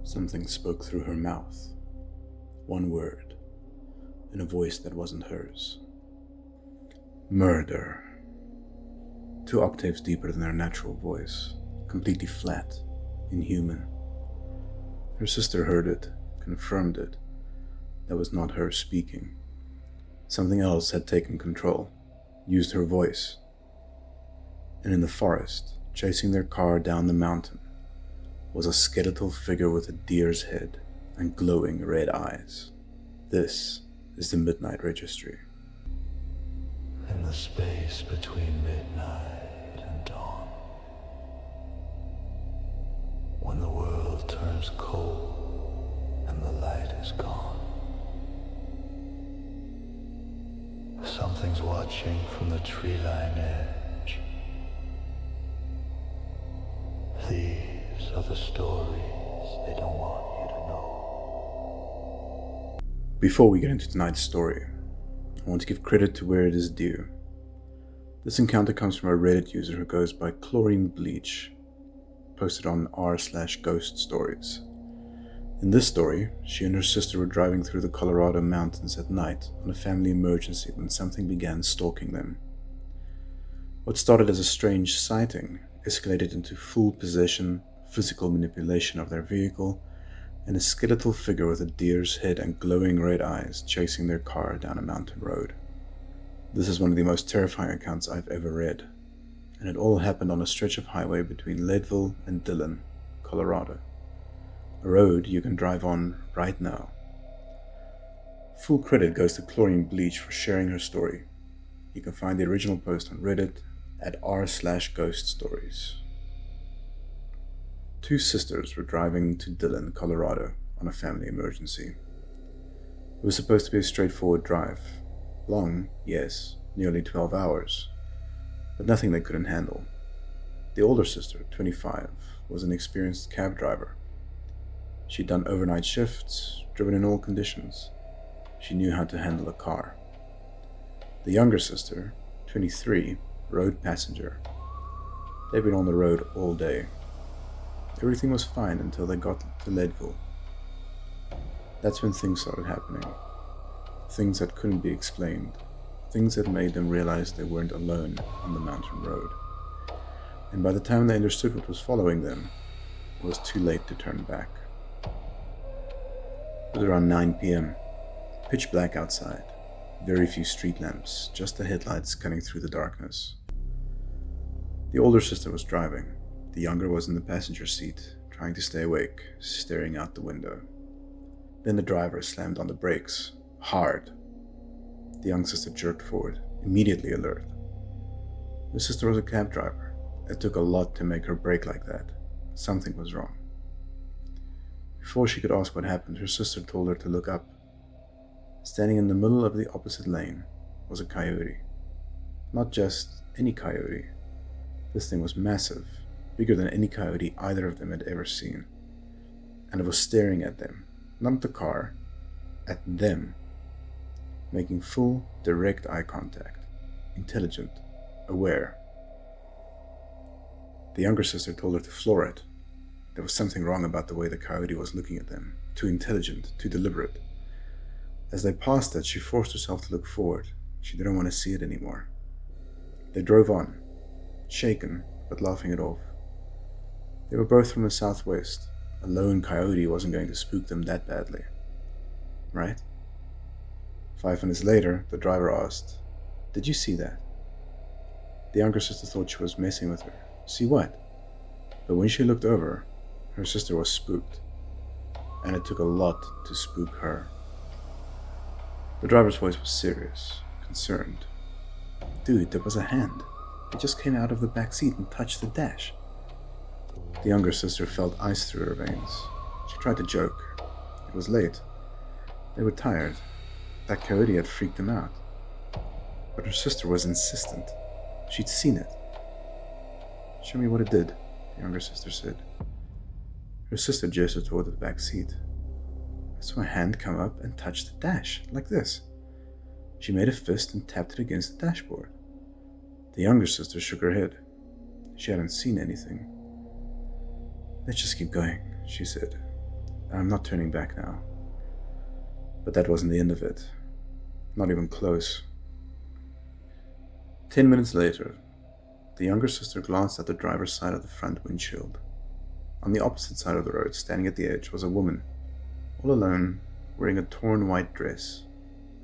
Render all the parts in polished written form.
Something spoke through her mouth. One word, in a voice that wasn't hers. Murder. 2 octaves deeper than her natural voice, completely flat, inhuman. Her sister heard it, confirmed it. That was not her speaking. Something else had taken control, used her voice. And in the forest, chasing their car down the mountain, was a skeletal figure with a deer's head and glowing red eyes. This is the Midnight Registry. In the space between midnight and dawn, when the world turns cold and the light is gone, something's watching from the tree-line edge. These are the stories they don't want you to know. Before we get into tonight's story, I want to give credit to where it is due. This encounter comes from a Reddit user who goes by Chlorine Bleach, posted on r/ghost stories. In this story, she and her sister were driving through the Colorado mountains at night on a family emergency when something began stalking them. What started as a strange sighting escalated into full possession, physical manipulation of their vehicle, and a skeletal figure with a deer's head and glowing red eyes chasing their car down a mountain road. This is one of the most terrifying accounts I've ever read, and it all happened on a stretch of highway between Leadville and Dillon, Colorado. A road you can drive on right now. Full credit goes to Chlorine Bleach for sharing her story. You can find the original post on Reddit at r/ghost stories. 2 sisters were driving to Dillon, Colorado on a family emergency. It was supposed to be a straightforward drive. Long, yes, nearly 12 hours, but nothing they couldn't handle. The older sister, 25, was an experienced cab driver. She'd done overnight shifts, driven in all conditions. She knew how to handle a car. The younger sister, 23, road passenger. They'd been on the road all day. Everything was fine until they got to Leadville. That's when things started happening. Things that couldn't be explained. Things that made them realize they weren't alone on the mountain road. And by the time they understood what was following them, it was too late to turn back. It was around 9 p.m. Pitch black outside. Very few street lamps, just the headlights cutting through the darkness. The older sister was driving. The younger was in the passenger seat, trying to stay awake, staring out the window. Then the driver slammed on the brakes, hard. The young sister jerked forward, immediately alert. The sister was a cab driver. It took a lot to make her brake like that. Something was wrong. Before she could ask what happened, her sister told her to look up. Standing in the middle of the opposite lane was a coyote. Not just any coyote. This thing was massive, bigger than any coyote either of them had ever seen. And it was staring at them, not at the car, at them, making full, direct eye contact, intelligent, aware. The younger sister told her to floor it. There was something wrong about the way the coyote was looking at them, too intelligent, too deliberate. As they passed it, she forced herself to look forward. She didn't want to see it anymore. They drove on, shaken, but laughing it off. They were both from the southwest. A lone coyote wasn't going to spook them that badly. Right? 5 minutes later, the driver asked, "Did you see that?" The younger sister thought she was messing with her. See what? But when she looked over, her sister was spooked. And it took a lot to spook her. The driver's voice was serious, concerned. "Dude, there was a hand. It just came out of the back seat and touched the dash." The younger sister felt ice through her veins. She tried to joke. It was late. They were tired. That coyote had freaked them out. But her sister was insistent. She'd seen it. "Show me what it did," the younger sister said. Her sister gestured toward the back seat. I saw a hand come up and touch the dash, like this. She made a fist and tapped it against the dashboard. The younger sister shook her head. She hadn't seen anything. "Let's just keep going," she said. I'm not turning back now. But that wasn't the end of it. Not even close. 10 minutes later, the younger sister glanced at the driver's side of the front windshield. On the opposite side of the road, standing at the edge, was a woman, all alone, wearing a torn white dress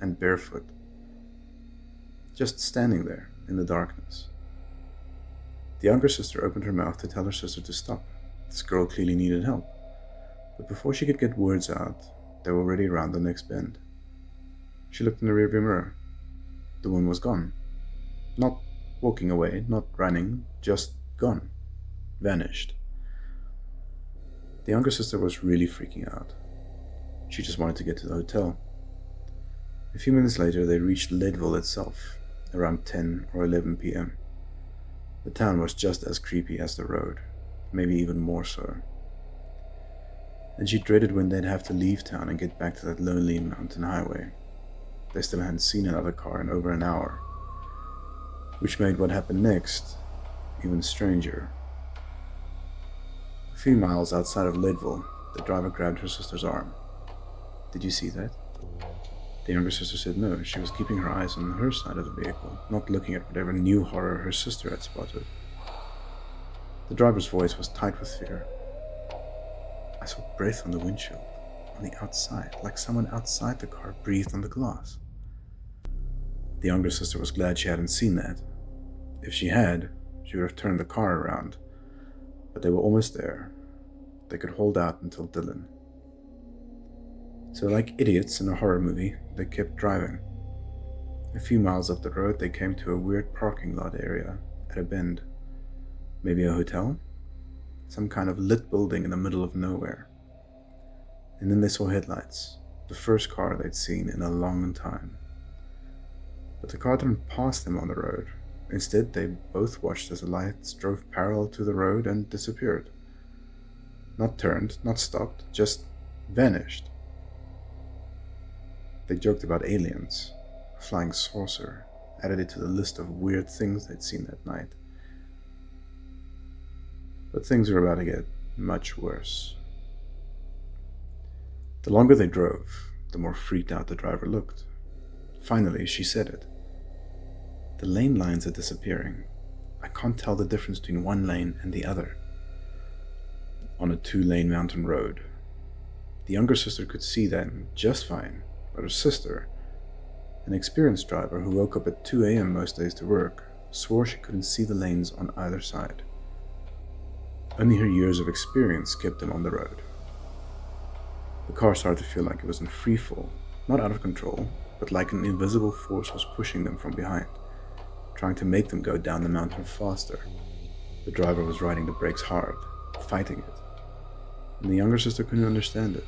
and barefoot, just standing there in the darkness. The younger sister opened her mouth to tell her sister to stop. This girl clearly needed help. But before she could get words out, they were already around the next bend. She looked in the rearview mirror. The woman was gone. Not walking away, not running, just gone. Vanished. The younger sister was really freaking out. She just wanted to get to the hotel. A few minutes later, they reached Leadville itself, around 10 or 11 p.m. The town was just as creepy as the road, maybe even more so. And she dreaded when they'd have to leave town and get back to that lonely mountain highway. They still hadn't seen another car in over an hour, which made what happened next even stranger. A few miles outside of Leadville, the driver grabbed her sister's arm. "Did you see that?" The younger sister said no. She was keeping her eyes on her side of the vehicle, not looking at whatever new horror her sister had spotted. The driver's voice was tight with fear. "I saw breath on the windshield, on the outside, like someone outside the car breathed on the glass." The younger sister was glad she hadn't seen that. If she had, she would have turned the car around. But they were almost there. They could hold out until Dillon. So like idiots in a horror movie, they kept driving. A few miles up the road, they came to a weird parking lot area at a bend. Maybe a hotel? Some kind of lit building in the middle of nowhere. And then they saw headlights, the first car they'd seen in a long time. But the car didn't pass them on the road. Instead, they both watched as the lights drove parallel to the road and disappeared. Not turned, not stopped, just vanished. They joked about aliens, a flying saucer, added it to the list of weird things they'd seen that night. But things were about to get much worse. The longer they drove, the more freaked out the driver looked. Finally, she said it. "The lane lines are disappearing. I can't tell the difference between one lane and the other." On a 2-lane mountain road. The younger sister could see them just fine, but her sister, an experienced driver who woke up at 2 a.m. most days to work, swore she couldn't see the lanes on either side. Only her years of experience kept them on the road. The car started to feel like it was in free fall, not out of control, but like an invisible force was pushing them from behind, trying to make them go down the mountain faster. The driver was riding the brakes hard, fighting it, and the younger sister couldn't understand it.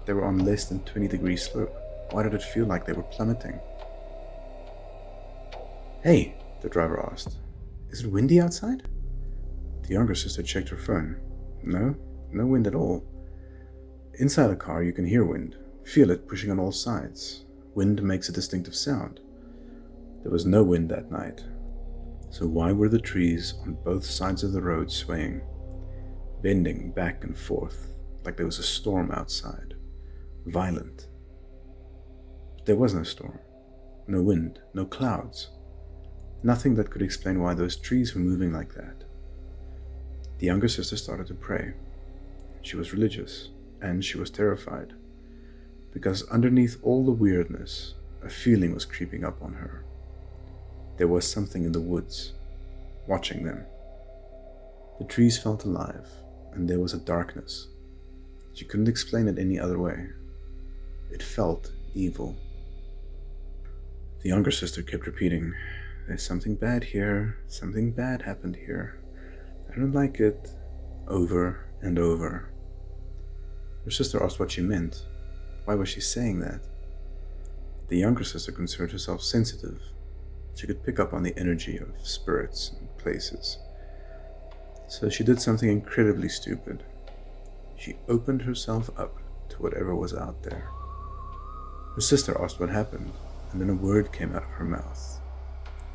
They were on less than 20-degree slope. Why did it feel like they were plummeting? "Hey," the driver asked, "is it windy outside?" The younger sister checked her phone. No wind at all. Inside a car you can hear wind, feel it pushing on all sides. Wind makes a distinctive sound. There was no wind that night. So why were the trees on both sides of the road swaying, bending back and forth like there was a storm outside, violent? But there was no storm, no wind, no clouds, nothing that could explain why those trees were moving like that. The younger sister started to pray. She was religious, and she was terrified, because underneath all the weirdness, a feeling was creeping up on her. There was something in the woods, watching them. The trees felt alive, and there was a darkness. She couldn't explain it any other way. It felt evil. The younger sister kept repeating, "There's something bad here, something bad happened here. I don't like it," over and over. Her sister asked what she meant. Why was she saying that? The younger sister considered herself sensitive. She could pick up on the energy of spirits and places. So she did something incredibly stupid. She opened herself up to whatever was out there. Her sister asked what happened, and then a word came out of her mouth,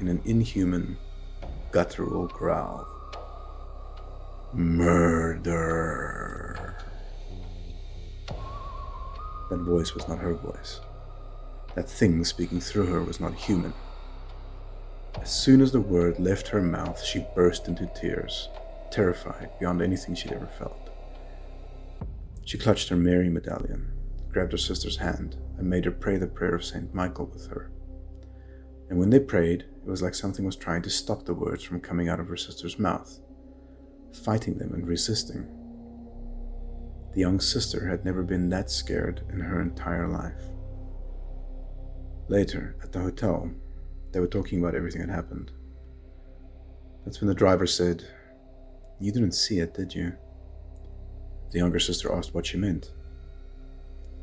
in an inhuman, guttural growl. "Murder." That voice was not her voice. That thing speaking through her was not human. As soon as the word left her mouth, she burst into tears, terrified beyond anything she'd ever felt. She clutched her Mary medallion, grabbed her sister's hand, and made her pray the prayer of St. Michael with her. And when they prayed, it was like something was trying to stop the words from coming out of her sister's mouth, fighting them and resisting. The young sister had never been that scared in her entire life. Later, at the hotel, they were talking about everything that happened. That's when the driver said, "You didn't see it, did you?" The younger sister asked what she meant.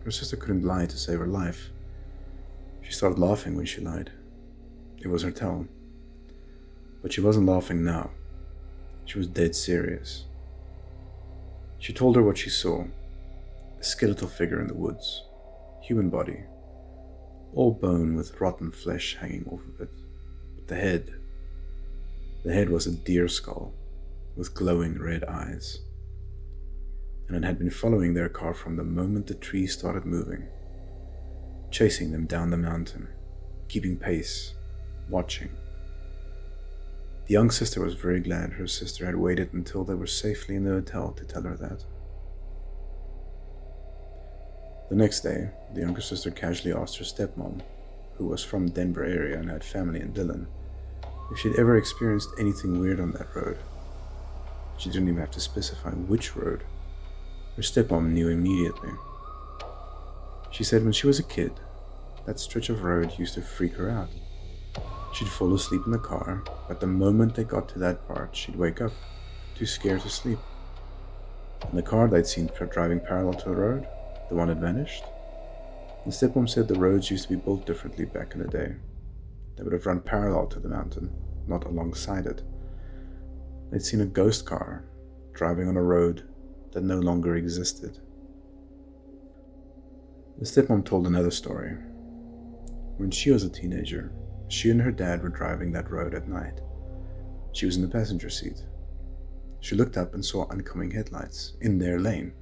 Her sister couldn't lie to save her life. She started laughing when she lied. It was her tell. But she wasn't laughing now. She was dead serious. She told her what she saw. A skeletal figure in the woods. Human body. All bone with rotten flesh hanging off of it. But the head was a deer skull with glowing red eyes. And it had been following their car from the moment the trees started moving, chasing them down the mountain, keeping pace, watching. The young sister was very glad her sister had waited until they were safely in the hotel to tell her that. The next day, the younger sister casually asked her stepmom, who was from the Denver area and had family in Dillon, if she'd ever experienced anything weird on that road. She didn't even have to specify which road. Her stepmom knew immediately. She said when she was a kid, that stretch of road used to freak her out. She'd fall asleep in the car, but the moment they got to that part, she'd wake up, too scared to sleep. In the car they'd seen driving parallel to the road, the one had vanished. The stepmom said the roads used to be built differently back in the day. They would have run parallel to the mountain, not alongside it. They'd seen a ghost car driving on a road that no longer existed. The stepmom told another story. When she was a teenager, she and her dad were driving that road at night. She was in the passenger seat. She looked up and saw oncoming headlights in their lane,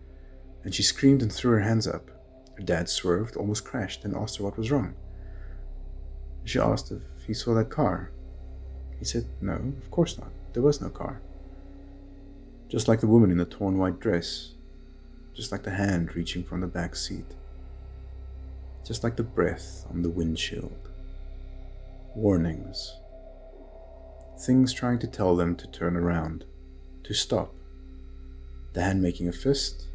and she screamed and threw her hands up. Her dad swerved, almost crashed, and asked her what was wrong. She asked if he saw that car. He said, "No, of course not. There was no car." Just like the woman in the torn white dress, just like the hand reaching from the back seat, just like the breath on the windshield. Warnings. Things trying to tell them to turn around, to stop. The hand making a fist,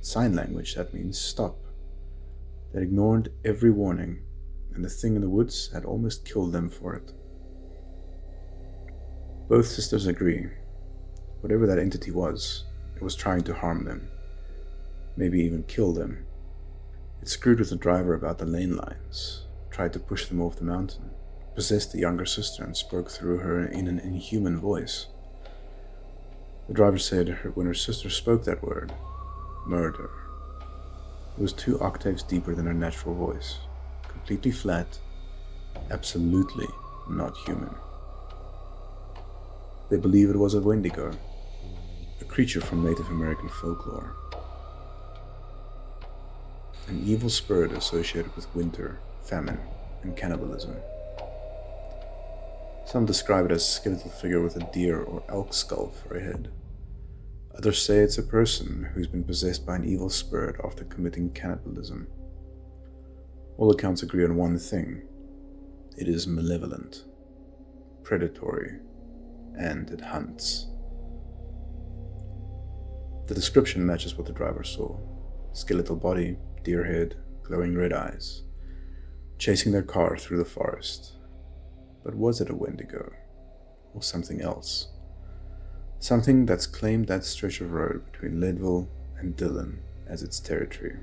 sign language that means stop. That ignored every warning, and the thing in the woods had almost killed them for it. Both sisters agree. Whatever that entity was, it was trying to harm them, maybe even kill them. It screwed with the driver about the lane lines, tried to push them off the mountain, possessed the younger sister and spoke through her in an inhuman voice. The driver said when her sister spoke that word, murder, it was 2 octaves deeper than her natural voice, completely flat, absolutely not human. They believe it was a Wendigo, a creature from Native American folklore. An evil spirit associated with winter, famine, and cannibalism. Some describe it as a skeletal figure with a deer or elk skull for a head. Others say it's a person who's been possessed by an evil spirit after committing cannibalism. All accounts agree on one thing. It is malevolent, predatory, and it hunts. The description matches what the driver saw. Skeletal body, deer head, glowing red eyes, chasing their car through the forest. But was it a Wendigo, or something else? Something that's claimed that stretch of road between Leadville and Dillon as its territory.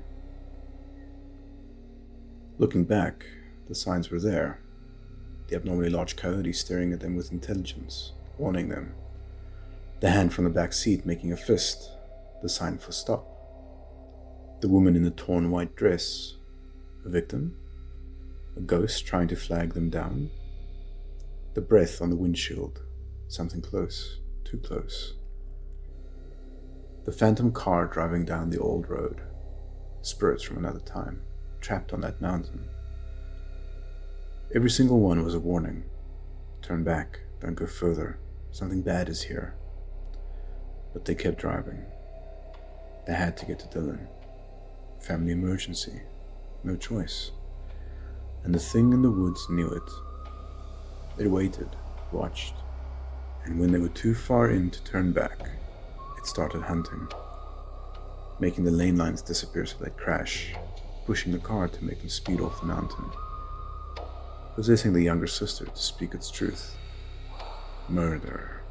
Looking back, the signs were there. The abnormally large coyote staring at them with intelligence, warning them. The hand from the back seat making a fist, the sign for stop. The woman in the torn white dress, a victim? A ghost trying to flag them down? The breath on the windshield, something close, too close. The phantom car driving down the old road, spirits from another time. trapped on that mountain. Every single one was a warning. Turn back, don't go further, something bad is here. But they kept driving. They had to get to Dillon. Family emergency, no choice. And the thing in the woods knew it. It waited, watched, and when they were too far in to turn back, it started hunting, making the lane lines disappear so they'd crash, pushing the car to make them speed off the mountain, possessing the younger sister to speak its truth. Murder.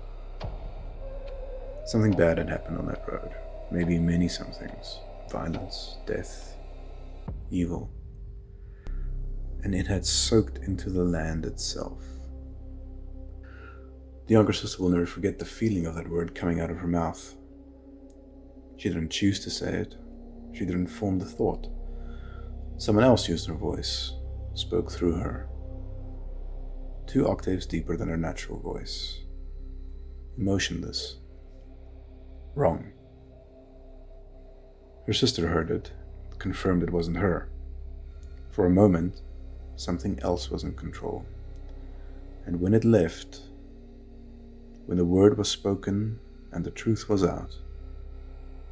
Something bad had happened on that road, maybe many somethings. Violence, death, evil. And it had soaked into the land itself. The younger sister will never forget the feeling of that word coming out of her mouth. She didn't choose to say it. She didn't form the thought. Someone else used her voice, spoke through her. 2 octaves deeper than her natural voice. Emotionless. Wrong. Her sister heard it, confirmed it wasn't her. For a moment, something else was in control. And when it left, when the word was spoken and the truth was out,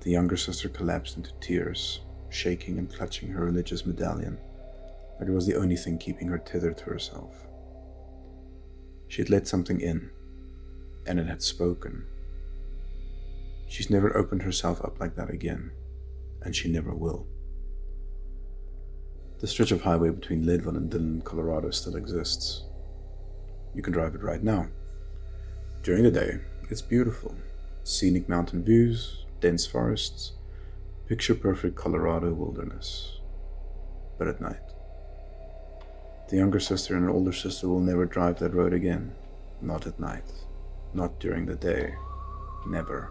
the younger sister collapsed into tears, shaking and clutching her religious medallion, like it was the only thing keeping her tethered to herself. She had let something in, and it had spoken. She's never opened herself up like that again, and she never will. The stretch of highway between Leadville and Dillon, Colorado still exists. You can drive it right now. During the day, it's beautiful. Scenic mountain views, dense forests, picture-perfect Colorado wilderness. But at night, the younger sister and her older sister will never drive that road again. Not at night. Not during the day. Never.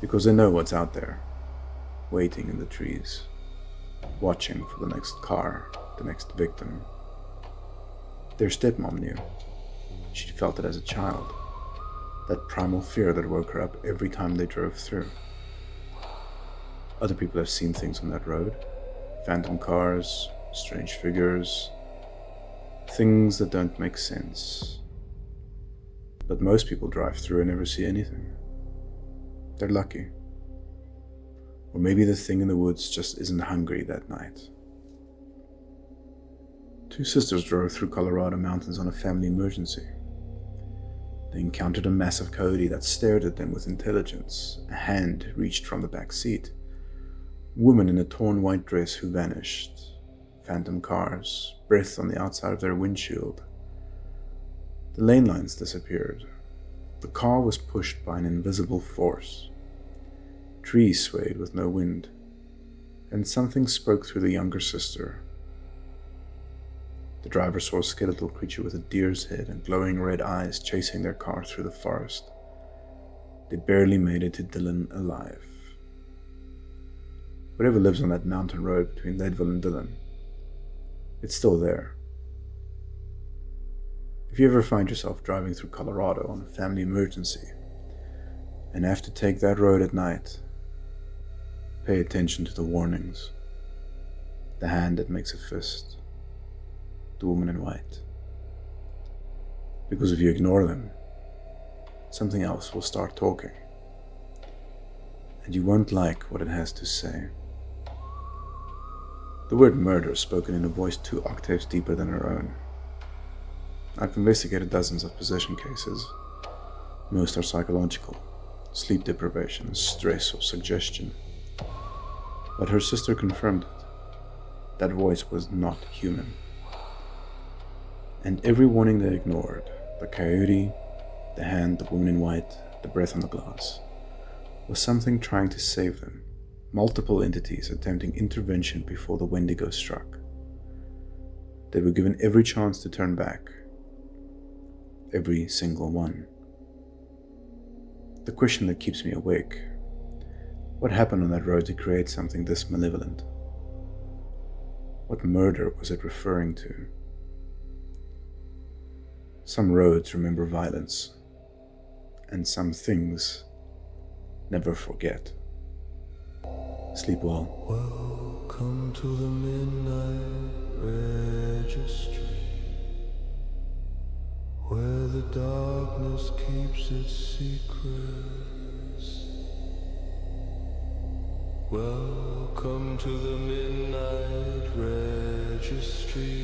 Because they know what's out there, waiting in the trees, watching for the next car, the next victim. Their stepmom knew. She'd felt it as a child. That primal fear that woke her up every time they drove through. Other people have seen things on that road. Phantom cars, strange figures, things that don't make sense. But most people drive through and never see anything. They're lucky. Or maybe the thing in the woods just isn't hungry that night. 2 sisters drove through Colorado mountains on a family emergency. They encountered a massive coyote that stared at them with intelligence. A hand reached from the back seat. Woman in a torn white dress who vanished. Phantom cars, breath on the outside of their windshield. The lane lines disappeared. The car was pushed by an invisible force. Trees swayed with no wind, and something spoke through the younger sister. The driver saw a skeletal creature with a deer's head and glowing red eyes chasing their car through the forest. They barely made it to Dillon alive. Whatever lives on that mountain road between Leadville and Dillon, it's still there. If you ever find yourself driving through Colorado on a family emergency and have to take that road at night, pay attention to the warnings. The hand that makes a fist. The woman in white. Because if you ignore them, something else will start talking. And you won't like what it has to say. The word murder is spoken in a voice 2 octaves deeper than her own. I've investigated dozens of possession cases. Most are psychological, sleep deprivation, stress, or suggestion. But her sister confirmed it. That voice was not human. And every warning they ignored, the coyote, the hand, the woman in white, the breath on the glass, was something trying to save them. Multiple entities attempting intervention before the Wendigo struck. They were given every chance to turn back. Every single one. The question that keeps me awake: what happened on that road to create something this malevolent? What murder was it referring to? Some roads remember violence, and some things never forget. Sleep well. Welcome to the Midnight Registry, where the darkness keeps its secrets. Welcome to the Midnight Registry.